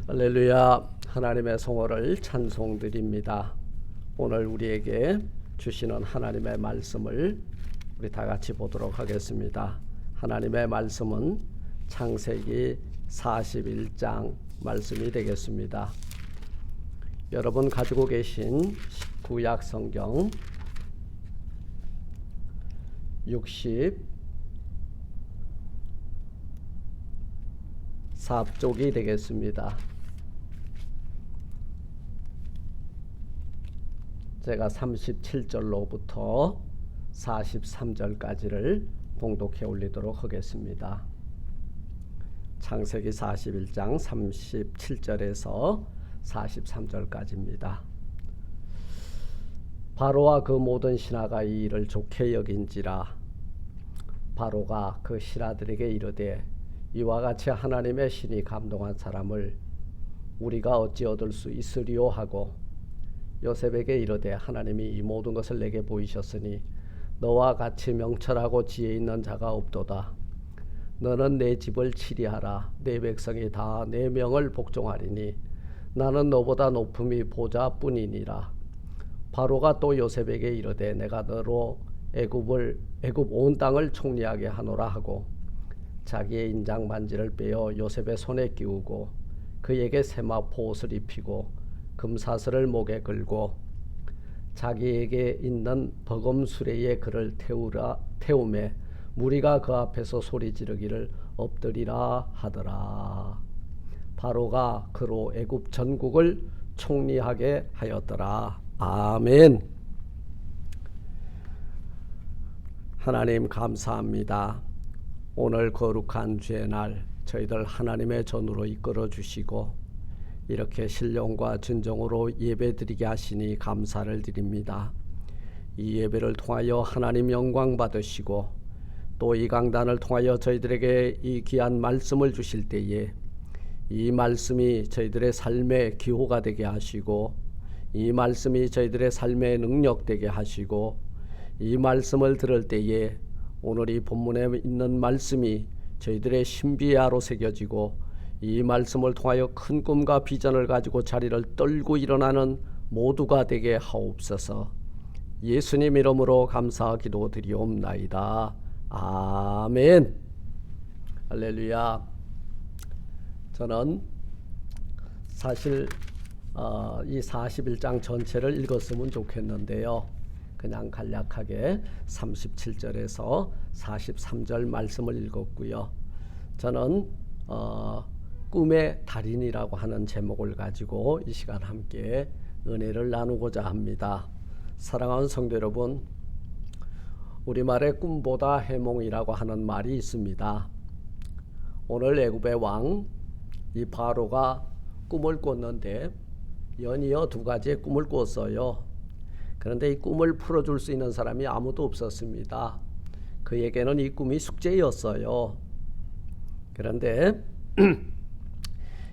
할렐루야. 하나님의 성호를 찬송드립니다. 오늘 우리에게 주시는 하나님의 말씀을 우리 다 같이 보도록 하겠습니다. 하나님의 말씀은 창세기 41장 말씀이 되겠습니다. 여러분 가지고 계신 구약 성경 64쪽이 되겠습니다. 제가 37절로부터 43절까지를 봉독해 올리도록 하겠습니다. 창세기 41장 37절에서 43절까지입니다. 바로와 그 모든 신하가 이 일을 좋게 여긴지라. 바로가 그 신하들에게 이르되 이와 같이 하나님의 신이 감동한 사람을 우리가 어찌 얻을 수 있으리요 하고 요셉에게 이르되 하나님이 이 모든 것을 내게 보이셨으니 너와 같이 명철하고 지혜 있는 자가 없도다. 너는 내 집을 치리하라. 내 백성이 다 내 명을 복종하리니 나는 너보다 높음이 보좌뿐이니라. 바로가 또 요셉에게 이르되 내가 너로 애굽 온 땅을 총리하게 하노라 하고 자기의 인장 반지를 빼어 요셉의 손에 끼우고 그에게 세마포 옷을 입히고 금사슬을 목에 걸고 자기에게 있는 버금 수레에 그를 태우매 무리가 그 앞에서 소리 지르기를 엎드리라 하더라. 바로가 그로 애굽 전국을 총리하게 하였더라. 아멘. 하나님 감사합니다. 오늘 거룩한 주의 날 저희들 하나님의 전으로 이끌어 주시고 이렇게 신령과 진정으로 예배드리게 하시니 감사를 드립니다. 이 예배를 통하여 하나님 영광 받으시고 또 이 강단을 통하여 저희들에게 이 귀한 말씀을 주실 때에 이 말씀이 저희들의 삶의 기호가 되게 하시고 이 말씀이 저희들의 삶의 능력 되게 하시고 이 말씀을 들을 때에 오늘 이 본문에 있는 말씀이 저희들의 신비야로 새겨지고 이 말씀을 통하여 큰 꿈과 비전을 가지고 자리를 떨고 일어나는 모두가 되게 하옵소서. 예수님 이름으로 감사 기도드리옵나이다. 아멘. 할렐루야. 저는 사실 이 41장 전체를 읽었으면 좋겠는데요. 그냥 간략하게 37절에서 43절 말씀을 읽었고요. 저는 꿈의 달인이라고 하는 제목을 가지고 이 시간 함께 은혜를 나누고자 합니다. 사랑하는 성도 여러분, 우리말에 꿈보다 해몽이라고 하는 말이 있습니다. 오늘 애굽의 왕 이 바로가 꿈을 꿨는데 연이어 두 가지의 꿈을 꿨어요. 그런데 이 꿈을 풀어줄 수 있는 사람이 아무도 없었습니다. 그에게는 이 꿈이 숙제였어요. 그런데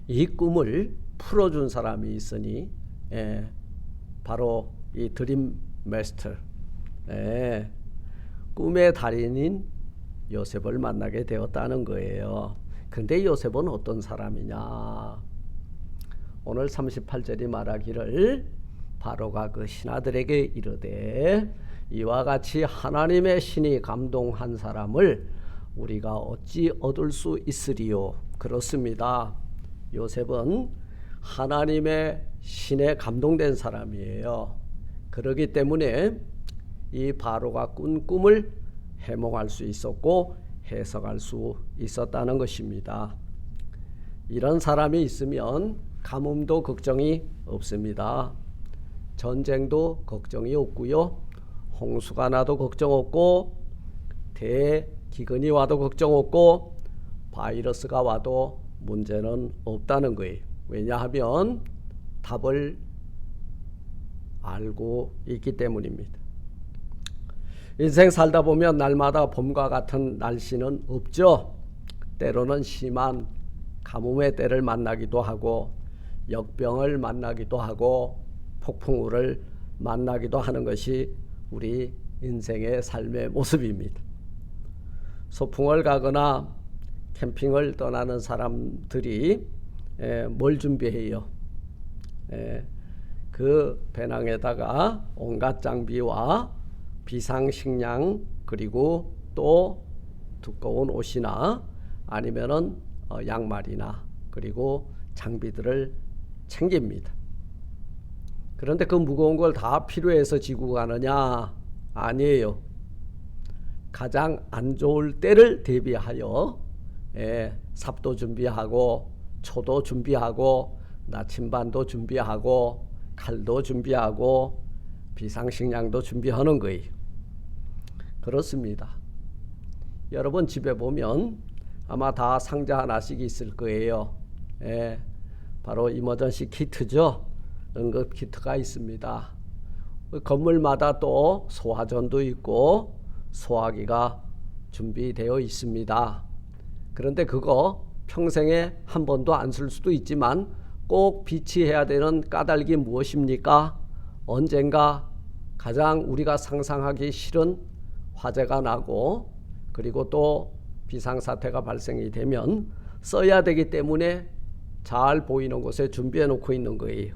이 꿈을 풀어준 사람이 있으니 바로 이 드림 마스터, 꿈의 달인인 요셉을 만나게 되었다는 거예요. 그런데 요셉은 어떤 사람이냐? 오늘 38절이 말하기를 바로가 그 신하들에게 이르되 이와 같이 하나님의 신이 감동한 사람을 우리가 어찌 얻을 수 있으리요? 그렇습니다. 요셉은 하나님의 신에 감동된 사람이에요. 그렇기 때문에 이 바로가 꾼 꿈을 해몽할 수 있었고 해석할 수 있었다는 것입니다. 이런 사람이 있으면 가뭄도 걱정이 없습니다. 전쟁도 걱정이 없고요. 홍수가 나도 걱정 없고 대기근이 와도 걱정 없고 바이러스가 와도 문제는 없다는 거예요. 왜냐하면 답을 알고 있기 때문입니다. 인생 살다 보면 날마다 봄과 같은 날씨는 없죠. 때로는 심한 가뭄의 때를 만나기도 하고 역병을 만나기도 하고 폭풍우를 만나기도 하는 것이 우리 인생의 삶의 모습입니다. 소풍을 가거나 캠핑을 떠나는 사람들이 뭘 준비해요? 그 배낭에다가 온갖 장비와 비상식량 그리고 또 두꺼운 옷이나 아니면은 양말이나 그리고 장비들을 챙깁니다. 그런데 그 무거운 걸 다 필요해서 지고 가느냐? 아니에요. 가장 안 좋을 때를 대비하여 삽도 준비하고 초도 준비하고 나침반도 준비하고 칼도 준비하고 비상식량도 준비하는 거예요. 그렇습니다. 여러분 집에 보면 아마 다 상자 하나씩 있을 거예요. 바로 이머전시 키트죠. 응급 키트가 있습니다. 건물마다 또 소화전도 있고 소화기가 준비되어 있습니다. 그런데 그거 평생에 한 번도 안 쓸 수도 있지만 꼭 비치해야 되는 까닭이 무엇입니까? 언젠가 가장 우리가 상상하기 싫은 화재가 나고 그리고 또 비상사태가 발생이 되면 써야 되기 때문에 잘 보이는 곳에 준비해 놓고 있는 거예요.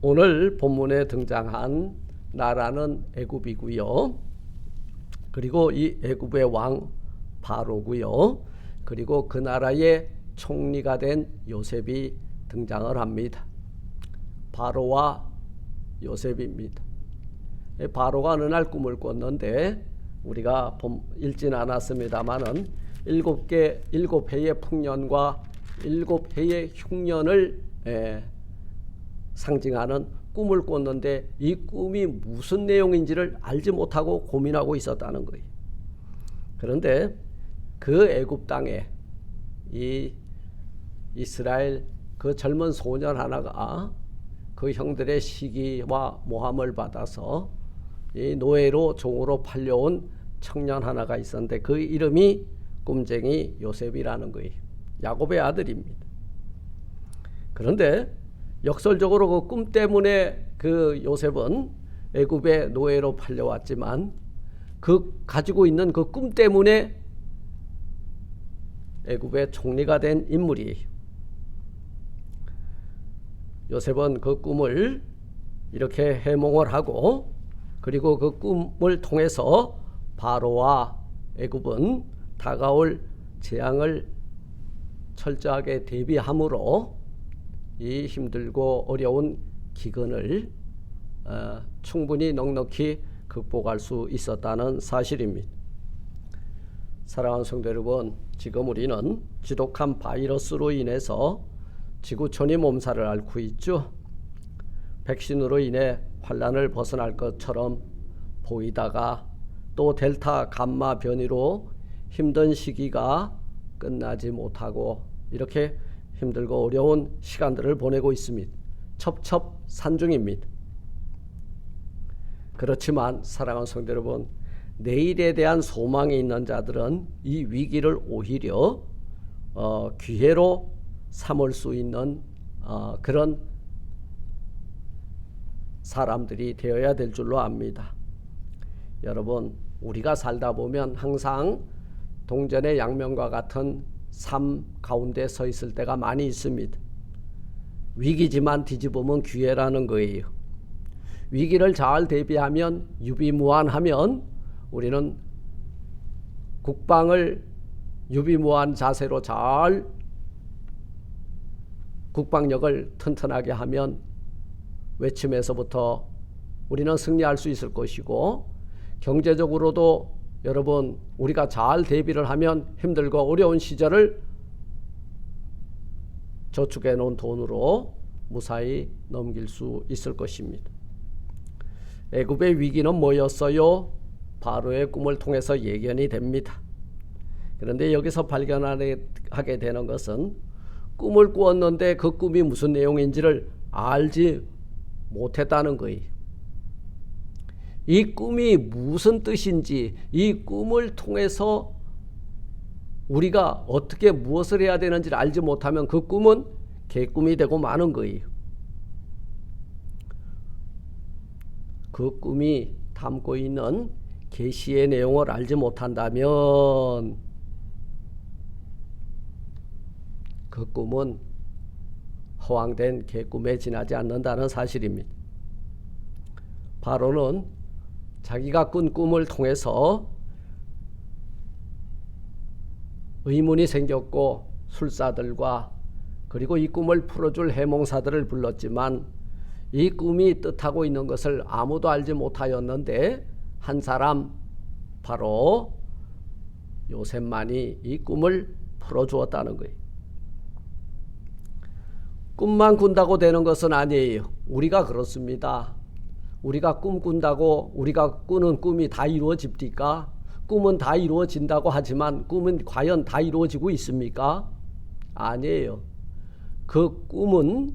오늘 본문에 등장한 나라는 애굽이고요. 그리고 이 애굽의 왕 바로고요. 그리고 그 나라의 총리가 된 요셉이 등장을 합니다. 바로와 요셉입니다. 바로가 어느 날 꿈을 꿨는데 우리가 읽지는 않았습니다마는 7해의 풍년과 7해의 흉년을 상징하는 꿈을 꿨는데 이 꿈이 무슨 내용인지를 알지 못하고 고민하고 있었다는 거예요. 그런데 그 애굽 땅에 이 이스라엘 그 젊은 소년 하나가 그 형들의 시기와 모함을 받아서 이 노예로 종으로 팔려온 청년 하나가 있었는데 그 이름이 꿈쟁이 요셉이라는 거예요. 야곱의 아들입니다. 그런데 역설적으로 그 꿈 때문에 그 요셉은 애굽의 노예로 팔려왔지만 그 가지고 있는 그 꿈 때문에 애굽의 총리가 된 인물이에요. 요셉은 그 꿈을 이렇게 해몽을 하고 그리고 그 꿈을 통해서 바로와 애굽은 다가올 재앙을 철저하게 대비함으로 이 힘들고 어려운 기근을 충분히 넉넉히 극복할 수 있었다는 사실입니다. 사랑하는 성도 여러분, 지금 우리는 지독한 바이러스로 인해서 지구촌이 몸살을 앓고 있죠. 백신으로 인해 환란을 벗어날 것처럼 보이다가 또 델타 감마 변이로 힘든 시기가 끝나지 못하고 이렇게 힘들고 어려운 시간들을 보내고 있습니다. 첩첩산중입니다. 그렇지만 사랑하는 성도 여러분, 내일에 대한 소망이 있는 자들은 이 위기를 오히려 기회로 삼을 수 있는 그런 사람들이 되어야 될 줄로 압니다. 여러분, 우리가 살다 보면 항상 동전의 양면과 같은 삶 가운데 서 있을 때가 많이 있습니다. 위기지만 뒤집으면 기회라는 거예요. 위기를 잘 대비하면 유비무환하면 우리는 국방을 유비무환 자세로 잘 국방력을 튼튼하게 하면 외침에서부터 우리는 승리할 수 있을 것이고 경제적으로도 여러분 우리가 잘 대비를 하면 힘들고 어려운 시절을 저축해 놓은 돈으로 무사히 넘길 수 있을 것입니다. 애굽의 위기는 뭐였어요? 바로의 꿈을 통해서 예견이 됩니다. 그런데 여기서 발견하게 되는 것은 꿈을 꾸었는데 그 꿈이 무슨 내용인지를 알지 못했다는 거예요. 이 꿈이 무슨 뜻인지, 이 꿈을 통해서 우리가 어떻게 무엇을 해야 되는지를 알지 못하면 그 꿈은 개꿈이 되고 마는 거예요. 그 꿈이 담고 있는 계시의 내용을 알지 못한다면 그 꿈은 허황된 개꿈에 지나지 않는다는 사실입니다. 바로는 자기가 꾼 꿈을 통해서 의문이 생겼고 술사들과 그리고 이 꿈을 풀어줄 해몽사들을 불렀지만 이 꿈이 뜻하고 있는 것을 아무도 알지 못하였는데 한 사람, 바로 요셉만이 이 꿈을 풀어주었다는 거예요. 꿈만 꾼다고 되는 것은 아니에요. 우리가 그렇습니다. 우리가 꿈 꾼다고 우리가 꾸는 꿈이 다 이루어집니까? 꿈은 다 이루어진다고 하지만 꿈은 과연 다 이루어지고 있습니까? 아니에요. 그 꿈은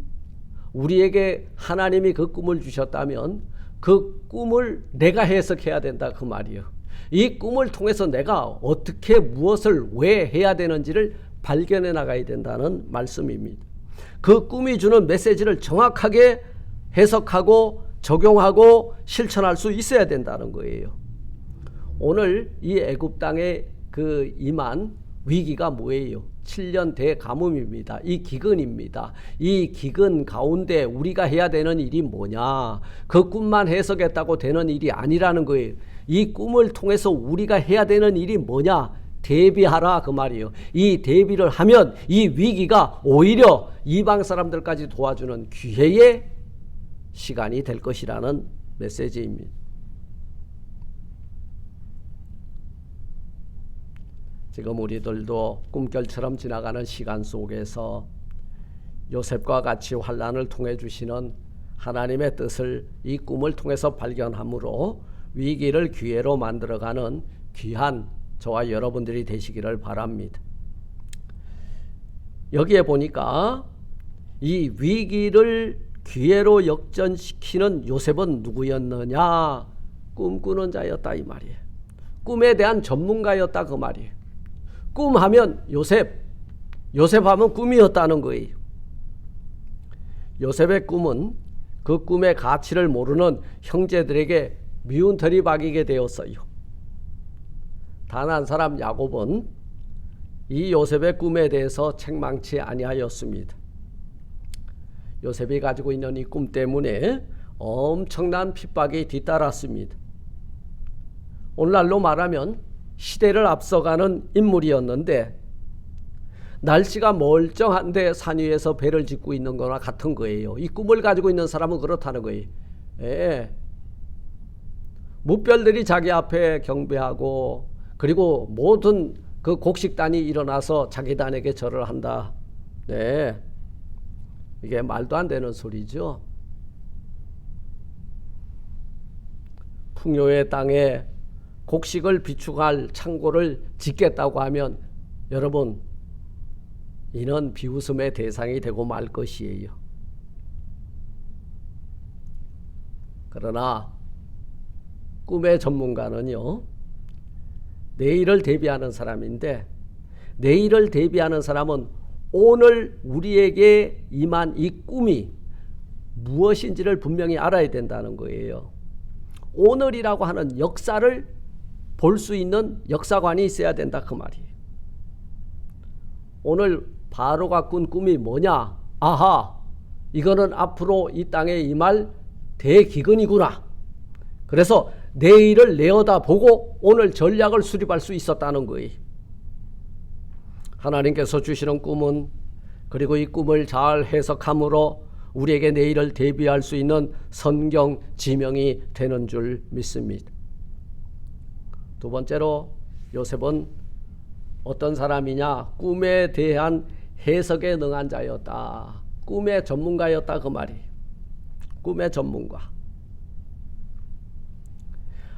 우리에게 하나님이 그 꿈을 주셨다면 그 꿈을 내가 해석해야 된다 그 말이에요. 이 꿈을 통해서 내가 어떻게 무엇을 왜 해야 되는지를 발견해 나가야 된다는 말씀입니다. 그 꿈이 주는 메시지를 정확하게 해석하고 적용하고 실천할 수 있어야 된다는 거예요. 오늘 이 애굽 땅에 그 임한 위기가 뭐예요? 7년 대가뭄입니다. 이 기근입니다. 이 기근 가운데 우리가 해야 되는 일이 뭐냐? 그 꿈만 해석했다고 되는 일이 아니라는 거예요. 이 꿈을 통해서 우리가 해야 되는 일이 뭐냐? 대비하라 그 말이에요. 이 대비를 하면 이 위기가 오히려 이방 사람들까지 도와주는 기회의 시간이 될 것이라는 메시지입니다. 지금 우리들도 꿈결처럼 지나가는 시간 속에서 요셉과 같이 환난을 통해 주시는 하나님의 뜻을 이 꿈을 통해서 발견함으로 위기를 기회로 만들어가는 귀한 저와 여러분들이 되시기를 바랍니다. 여기에 보니까 이 위기를 기회로 역전시키는 요셉은 누구였느냐? 꿈꾸는 자였다 이 말이에요. 꿈에 대한 전문가였다 그 말이에요. 꿈하면 요셉하면 꿈이었다는 거예요. 요셉의 꿈은 그 꿈의 가치를 모르는 형제들에게 미운 들이박이게 되었어요. 단 한 사람 야곱은 이 요셉의 꿈에 대해서 책망치 아니하였습니다. 요셉이 가지고 있는 이 꿈 때문에 엄청난 핍박이 뒤따랐습니다. 오늘날로 말하면 시대를 앞서가는 인물이었는데 날씨가 멀쩡한데 산 위에서 배를 짓고 있는 거나 같은 거예요. 이 꿈을 가지고 있는 사람은 그렇다는 거예요. 예. 무별들이 자기 앞에 경배하고 그리고 모든 그 곡식단이 일어나서 자기 단에게 절을 한다. 네. 이게 말도 안 되는 소리죠. 풍요의 땅에 곡식을 비축할 창고를 짓겠다고 하면 여러분 이는 비웃음의 대상이 되고 말 것이에요. 그러나 꿈의 전문가는요, 내일을 대비하는 사람인데 내일을 대비하는 사람은 오늘 우리에게 임한 이 꿈이 무엇인지를 분명히 알아야 된다는 거예요. 오늘이라고 하는 역사를 볼 수 있는 역사관이 있어야 된다 그 말이에요. 오늘 바로가 꾼 꿈이 뭐냐? 아하, 이거는 앞으로 이 땅에 임할 대기근이구나. 그래서 내일을 내어다보고 오늘 전략을 수립할 수 있었다는 거예요. 하나님께서 주시는 꿈은 그리고 이 꿈을 잘 해석함으로 우리에게 내일을 대비할 수 있는 성경 지명이 되는 줄 믿습니다. 두 번째로 요셉은 어떤 사람이냐? 꿈에 대한 해석에 능한 자였다. 꿈의 전문가였다 그 말이에요. 꿈의 전문가.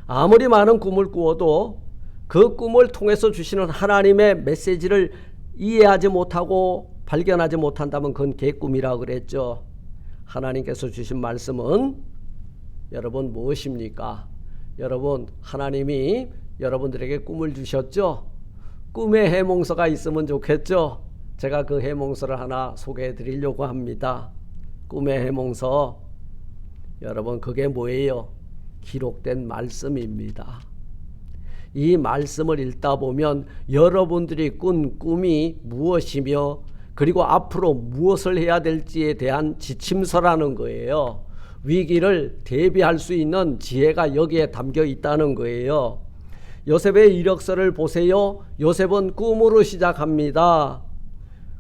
아무리 많은 꿈을 꾸어도 그 꿈을 통해서 주시는 하나님의 메시지를 이해하지 못하고 발견하지 못한다면 그건 개꿈이라고 그랬죠. 하나님께서 주신 말씀은 여러분 무엇입니까? 여러분 하나님이 여러분들에게 꿈을 주셨죠? 꿈의 해몽서가 있으면 좋겠죠? 제가 그 해몽서를 하나 소개해 드리려고 합니다. 꿈의 해몽서. 여러분 그게 뭐예요? 기록된 말씀입니다. 이 말씀을 읽다 보면 여러분들이 꾼 꿈이 무엇이며 그리고 앞으로 무엇을 해야 될지에 대한 지침서라는 거예요. 위기를 대비할 수 있는 지혜가 여기에 담겨 있다는 거예요. 요셉의 이력서를 보세요. 요셉은 꿈으로 시작합니다.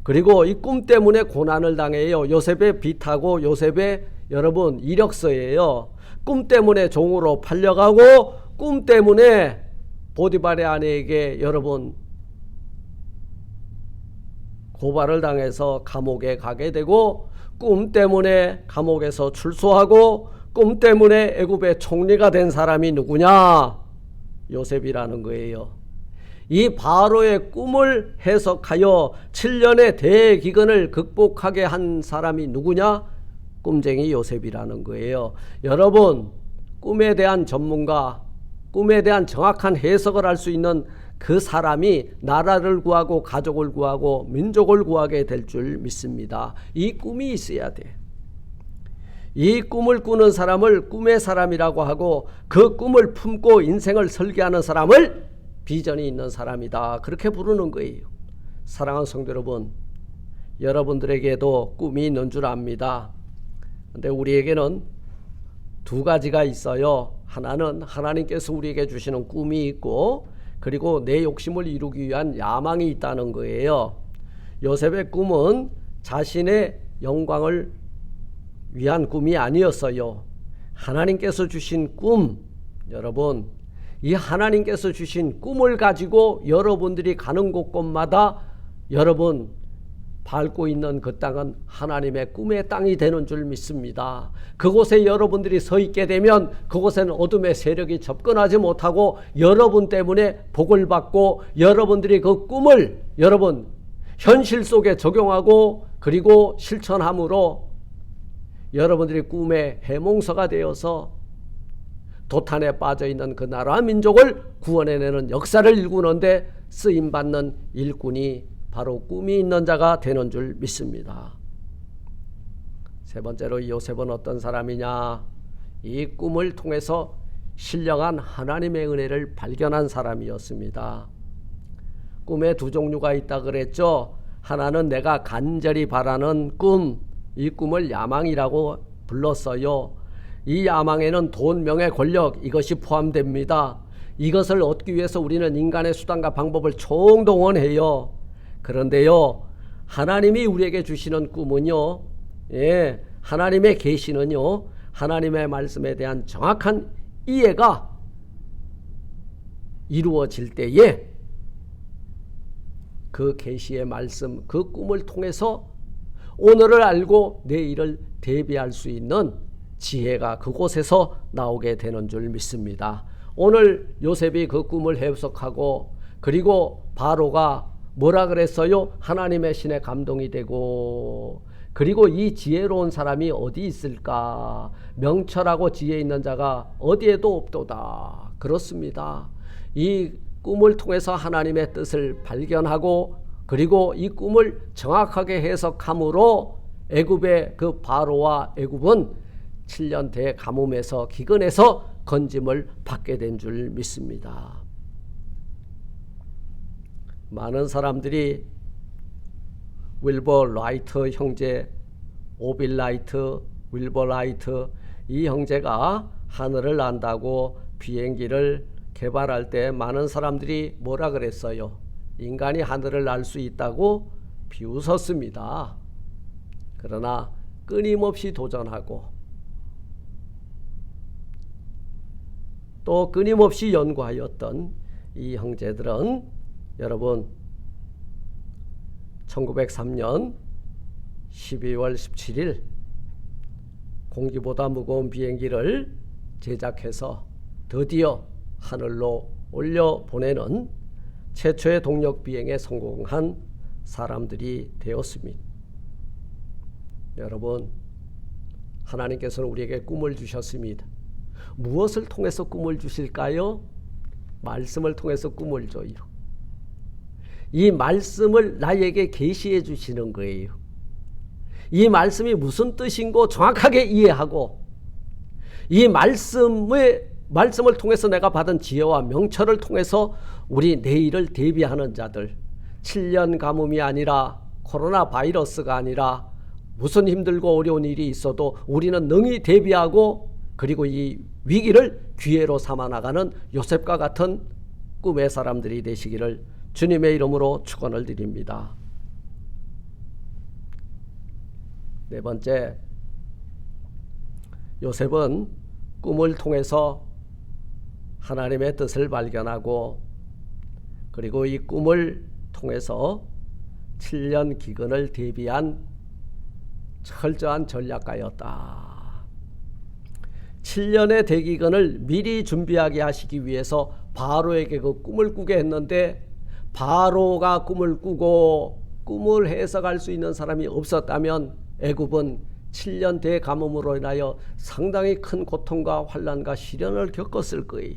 그리고 이 꿈 때문에 고난을 당해요. 요셉의 빚하고 요셉의 여러분 이력서예요. 꿈 때문에 종으로 팔려가고 꿈 때문에 보디발의 아내에게 여러분 고발을 당해서 감옥에 가게 되고 꿈 때문에 감옥에서 출소하고 꿈 때문에 애굽의 총리가 된 사람이 누구냐? 요셉이라는 거예요. 이 바로의 꿈을 해석하여 7년의 대기근을 극복하게 한 사람이 누구냐? 꿈쟁이 요셉이라는 거예요. 여러분, 꿈에 대한 전문가, 꿈에 대한 정확한 해석을 할 수 있는 그 사람이 나라를 구하고 가족을 구하고 민족을 구하게 될 줄 믿습니다. 이 꿈이 있어야 돼. 이 꿈을 꾸는 사람을 꿈의 사람이라고 하고 그 꿈을 품고 인생을 설계하는 사람을 비전이 있는 사람이다. 그렇게 부르는 거예요. 사랑하는 성도 여러분, 여러분들에게도 꿈이 있는 줄 압니다. 근데 우리에게는 두 가지가 있어요. 하나는 하나님께서 우리에게 주시는 꿈이 있고 그리고 내 욕심을 이루기 위한 야망이 있다는 거예요. 요셉의 꿈은 자신의 영광을 위한 꿈이 아니었어요. 하나님께서 주신 꿈, 여러분, 이 하나님께서 주신 꿈을 가지고 여러분들이 가는 곳곳마다 여러분 밟고 있는 그 땅은 하나님의 꿈의 땅이 되는 줄 믿습니다. 그곳에 여러분들이 서 있게 되면 그곳에는 어둠의 세력이 접근하지 못하고 여러분 때문에 복을 받고 여러분들이 그 꿈을 여러분 현실 속에 적용하고 그리고 실천함으로 여러분들이 꿈의 해몽서가 되어서 도탄에 빠져있는 그 나라 민족을 구원해내는 역사를 일구는데 쓰임받는 일꾼이 바로 꿈이 있는 자가 되는 줄 믿습니다. 세 번째로 요셉은 어떤 사람이냐? 이 꿈을 통해서 신령한 하나님의 은혜를 발견한 사람이었습니다. 꿈에 두 종류가 있다 그랬죠. 하나는 내가 간절히 바라는 꿈, 이 꿈을 야망이라고 불렀어요. 이 야망에는 돈, 명예, 권력 이것이 포함됩니다. 이것을 얻기 위해서 우리는 인간의 수단과 방법을 총동원해요. 그런데요, 하나님이 우리에게 주시는 꿈은요, 하나님의 계시는요, 하나님의 말씀에 대한 정확한 이해가 이루어질 때에 그 계시의 말씀, 그 꿈을 통해서 오늘을 알고 내일을 대비할 수 있는 지혜가 그곳에서 나오게 되는 줄 믿습니다. 오늘 요셉이 그 꿈을 해석하고 그리고 바로가 뭐라 그랬어요? 하나님의 신에 감동이 되고 그리고 이 지혜로운 사람이 어디 있을까? 명철하고 지혜 있는 자가 어디에도 없도다. 그렇습니다. 이 꿈을 통해서 하나님의 뜻을 발견하고 그리고 이 꿈을 정확하게 해석함으로 애굽의 그 바로와 애굽은 7년 대가뭄에서 기근에서 건짐을 받게 된 줄 믿습니다. 많은 사람들이 윌버 라이트 형제, 오빌 라이트, 윌버 라이트 이 형제가 하늘을 난다고 비행기를 개발할 때 많은 사람들이 뭐라 그랬어요? 인간이 하늘을 날 수 있다고 비웃었습니다. 그러나 끊임없이 도전하고 또 끊임없이 연구하였던 이 형제들은 여러분 1903년 12월 17일 공기보다 무거운 비행기를 제작해서 드디어 하늘로 올려보내는 최초의 동력 비행에 성공한 사람들이 되었습니다. 여러분, 하나님께서는 우리에게 꿈을 주셨습니다. 무엇을 통해서 꿈을 주실까요? 말씀을 통해서 꿈을 줘요. 이 말씀을 나에게 계시해 주시는 거예요. 이 말씀이 무슨 뜻인고 정확하게 이해하고 이 말씀을 통해서 내가 받은 지혜와 명철을 통해서 우리 내일을 대비하는 자들, 7년 가뭄이 아니라 코로나 바이러스가 아니라 무슨 힘들고 어려운 일이 있어도 우리는 능히 대비하고 그리고 이 위기를 기회로 삼아 나가는 요셉과 같은 꿈의 사람들이 되시기를 주님의 이름으로 축원을 드립니다. 네 번째, 요셉은 꿈을 통해서 하나님의 뜻을 발견하고 그리고 이 꿈을 통해서 7년 기근을 대비한 철저한 전략가였다. 7년의 대기근을 미리 준비하게 하시기 위해서 바로에게 그 꿈을 꾸게 했는데 바로가 꿈을 꾸고 꿈을 해석할 수 있는 사람이 없었다면 애굽은 7년 대가뭄으로 인하여 상당히 큰 고통과 환난과 시련을 겪었을 거예요.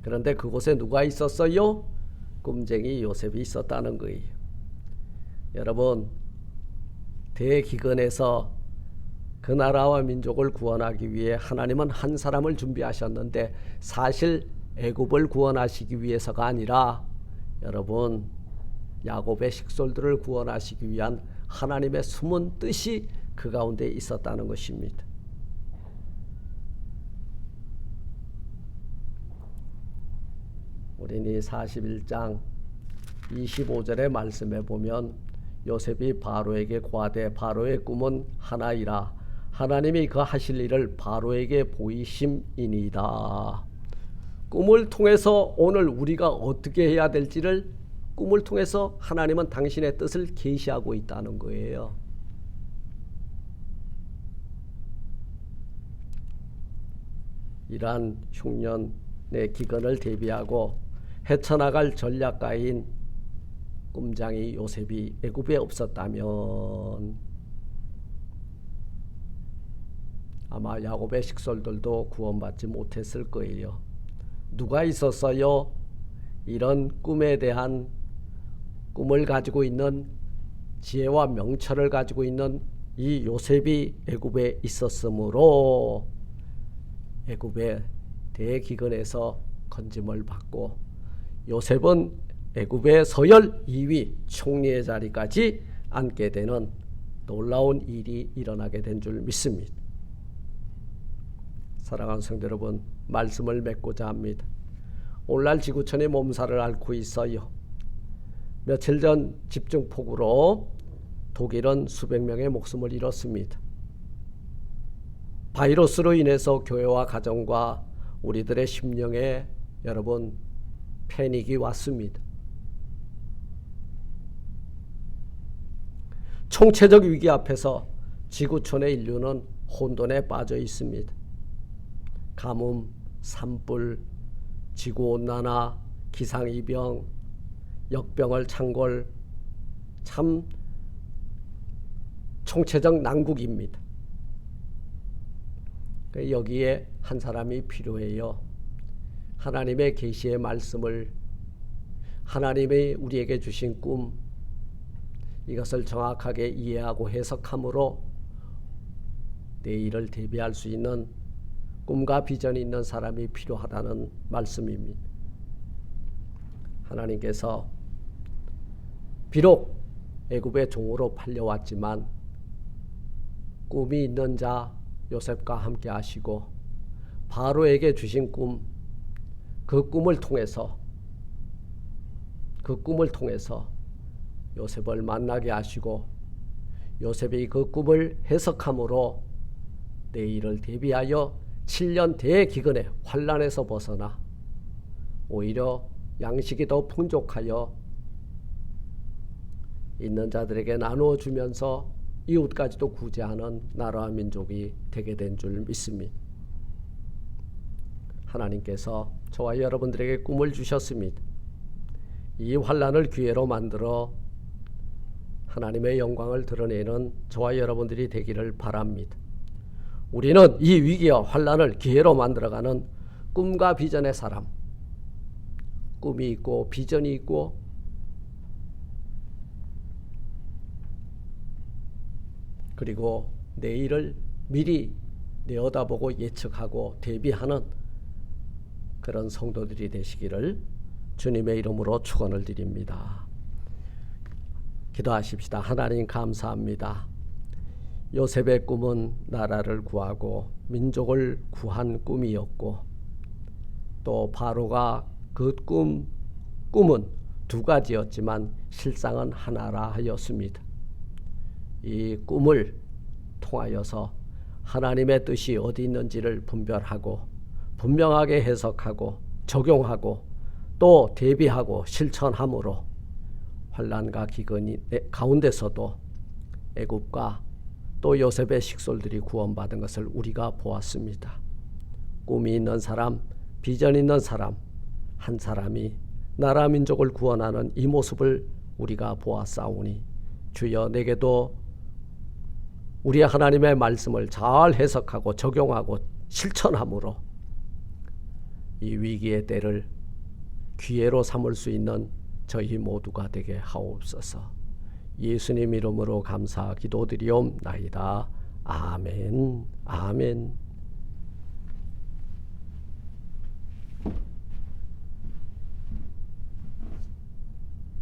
그런데 그곳에 누가 있었어요? 꿈쟁이 요셉이 있었다는 거예요. 여러분, 대기근에서 그 나라와 민족을 구원하기 위해 하나님은 한 사람을 준비하셨는데 사실 애굽을 구원하시기 위해서가 아니라 여러분 야곱의 식솔들을 구원하시기 위한 하나님의 숨은 뜻이 그 가운데 있었다는 것입니다. 우리는 이 41장 25절의 말씀에 보면 요셉이 바로에게 고하되 바로의 꿈은 하나이라 하나님이 그 하실 일을 바로에게 보이심이니이다. 꿈을 통해서 오늘 우리가 어떻게 해야 될지를 꿈을 통해서 하나님은 당신의 뜻을 계시하고 있다는 거예요. 이러한 흉년의 기근을 대비하고 헤쳐나갈 전략가인 꿈장이 요셉이 애굽에 없었다면 아마 야곱의 식솔들도 구원받지 못했을 거예요. 누가 있었어요? 이런 꿈에 대한 꿈을 가지고 있는 지혜와 명철을 가지고 있는 이 요셉이 애굽에 있었으므로 애굽의 대기근에서 건짐을 받고 요셉은 애굽의 서열 2위 총리의 자리까지 앉게 되는 놀라운 일이 일어나게 된 줄 믿습니다. 사랑하는 성도 여러분, 말씀을 맺고자 합니다. 오늘날 지구촌의 몸살을 앓고 있어요. 며칠 전 집중폭우로 독일은 수백 명의 목숨을 잃었습니다. 바이러스로 인해서 교회와 가정과 우리들의 심령에 여러분 패닉이 왔습니다. 총체적 위기 앞에서 지구촌의 인류는 혼돈에 빠져 있습니다. 가뭄, 산불, 지구온난화, 기상이병, 역병을 창궐, 참 총체적 난국입니다. 여기에 한 사람이 필요해요. 하나님의 계시의 말씀을, 하나님이 우리에게 주신 꿈, 이것을 정확하게 이해하고 해석함으로 내일을 대비할 수 있는 꿈과 비전이 있는 사람이 필요하다는 말씀입니다. 하나님께서 비록 애굽의 종으로 팔려왔지만 꿈이 있는 자 요셉과 함께 하시고 바로에게 주신 꿈, 그 꿈을 통해서 요셉을 만나게 하시고 요셉이 그 꿈을 해석함으로 내일을 대비하여 7년 대기근의 환난에서 벗어나 오히려 양식이 더 풍족하여 있는 자들에게 나누어 주면서 이웃까지도 구제하는 나라와 민족이 되게 된 줄 믿습니다. 하나님께서 저와 여러분들에게 꿈을 주셨습니다. 이 환난을 기회로 만들어 하나님의 영광을 드러내는 저와 여러분들이 되기를 바랍니다. 우리는 이 위기와 환난을 기회로 만들어가는 꿈과 비전의 사람, 꿈이 있고 비전이 있고 그리고 내일을 미리 내어다보고 예측하고 대비하는 그런 성도들이 되시기를 주님의 이름으로 축원을 드립니다. 기도하십시다. 하나님 감사합니다. 요셉의 꿈은 나라를 구하고 민족을 구한 꿈이었고, 또 바로가 그 꿈은 두 가지였지만 실상은 하나라 하였습니다. 이 꿈을 통하여서 하나님의 뜻이 어디 있는지를 분별하고 분명하게 해석하고 적용하고 또 대비하고 실천함으로 환난과 기근 가운데서도 애굽과 또 요셉의 식솔들이 구원받은 것을 우리가 보았습니다. 꿈이 있는 사람, 비전 있는 사람, 한 사람이 나라 민족을 구원하는 이 모습을 우리가 보았사오니 주여 내게도 우리 하나님의 말씀을 잘 해석하고 적용하고 실천함으로 이 위기의 때를 기회로 삼을 수 있는 저희 모두가 되게 하옵소서. 예수님 이름으로 감사 기도드리옵나이다. 아멘. 아멘.